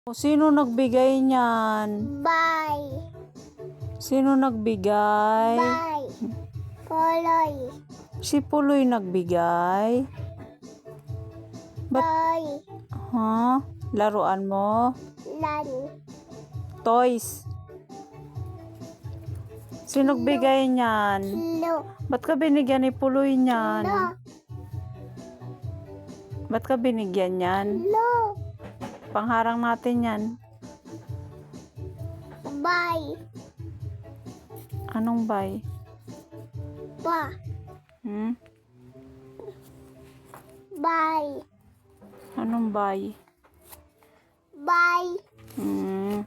Sino nagbigay niyan? Bye. Sino nagbigay? Bye. Poloy. Si Puloy nagbigay? Toy. Ha? Laruan mo? Lan. Toys. Sino nagbigay niyan? Lo. Ba't ka binigyan ni Puloy niyan? Lo. Ba't ka binigyan niyan? Lo. Pangharang natin yan. Bye. Anong bay? Ba. Hmm? Bye. Anong bay? Bye. Hmm.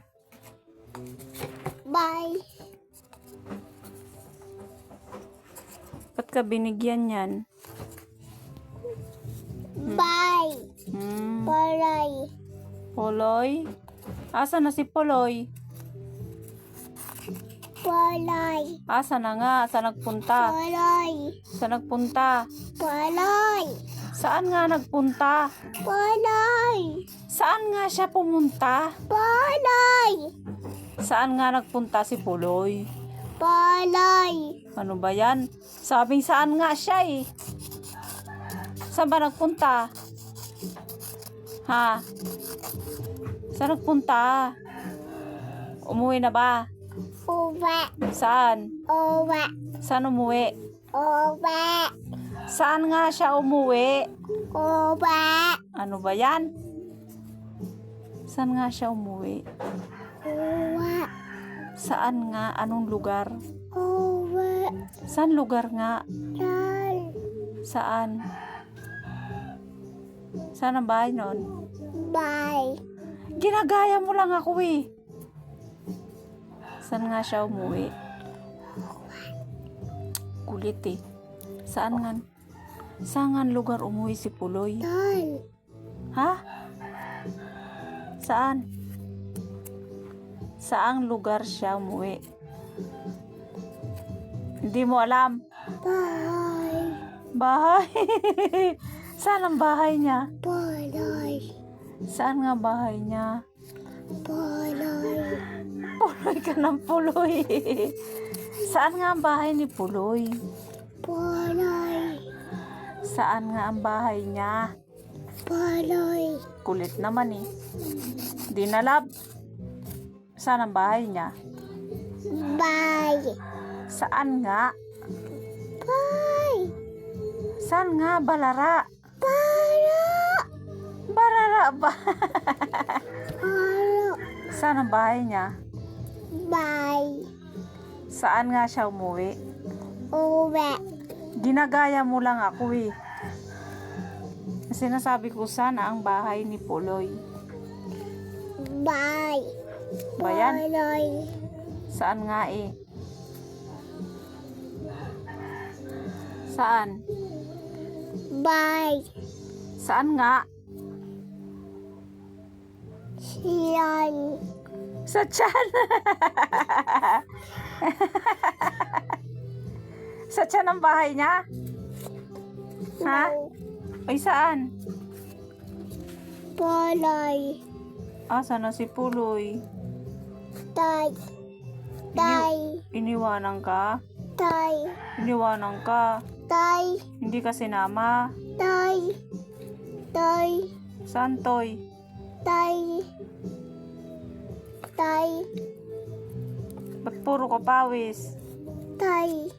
Bye. Ba't ka binigyan yan? Bye. Hmm. Poloy. Puloy? Asa na si Puloy? Poloy. Asa na nga? Saan nagpunta? Poloy. Saan nagpunta? Poloy. Saan nga nagpunta? Poloy. Saan nga siya pumunta? Poloy. Saan nga nagpunta si Puloy? Poloy. Ano ba yan? Sabing saan nga siya eh. Saan ba nagpunta? Ha? Saan nagpunta? Umuwi na ba? Uwe. Saan? Uwe. Saan umuwi? Uwe. Saan nga siya umuwi? Uwe. Ano ba yan? Saan nga siya umuwi? Uwe. Saan nga? Anong lugar? Uwe. Saan lugar nga? Yan. Saan? Saan ang bahay nun? Bye. Ginagaya mo lang ako eh. Saan nga siya umuwi? Kulit eh. Saan nga? Saan nga lugar umuwi si Puloy? Tan. Ha? Saan? Saang lugar siya umuwi? Hindi mo alam. Bye. Bahay. Saan ang bahay niya? Poloy. Saan nga bahay niya? Poloy. Puloy ka ng Puloy. Saan nga ang bahay ni Puloy? Poloy. Saan nga ang bahay niya? Poloy. Kulit naman eh. Di nalab. Saan ang bahay niya? Bye. Saan nga? Bye. Saan nga? Balara. Para. Barara ba? Para. Saan ang bahay niya? Bye. Saan nga siya umuwi? Uwe. Ginagaya mo lang ako eh. Sinasabi ko sana ang bahay ni Puloy. Bye. Bayan? Poloy. Saan nga eh? Saan? Bye. Saan nga? Yan. Sa tiyan. Sa tiyan ang bahay niya? Ha? Ay, saan? Poloy. Asa na si Puloy? Tay. Tay. Iniwanan ka? Tay. Iniwanan ka? Tay. Hindi ka sinama? Tay. Tay. Saan, Toy? Tay. Tay. Ba't puro ka pawis? Tay.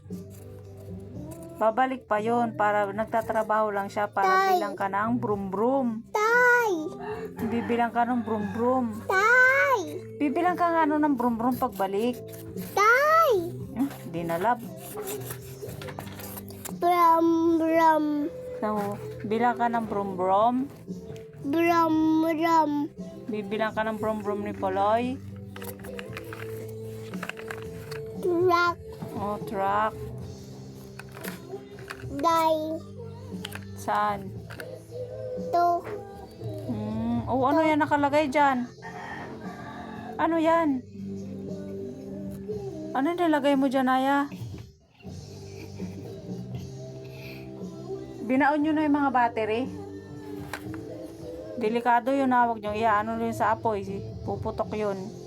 Babalik pa yon para nagtatrabaho lang siya para Tay. bilang ka ng brum-brum. Tay. Bibilang ka ng brum-brum. Tay. Bibilang ka nga ng brum-brum pagbalik. Tay. Di nalab. Brum brum. So, bilang ka ng brum-brum. Brum brum. Bibilang ka ng brum-brum ni Puloy. Truck. Oh, truck. Day. Saan? To. Oh, ano yan nakalagay dyan? Ano yan? Ano nilagay mo dyan, Aya? Binaon nyo na yung mga battery? Delikado yun ha. Huwag nyo iaano yun sa apoy. Puputok yun.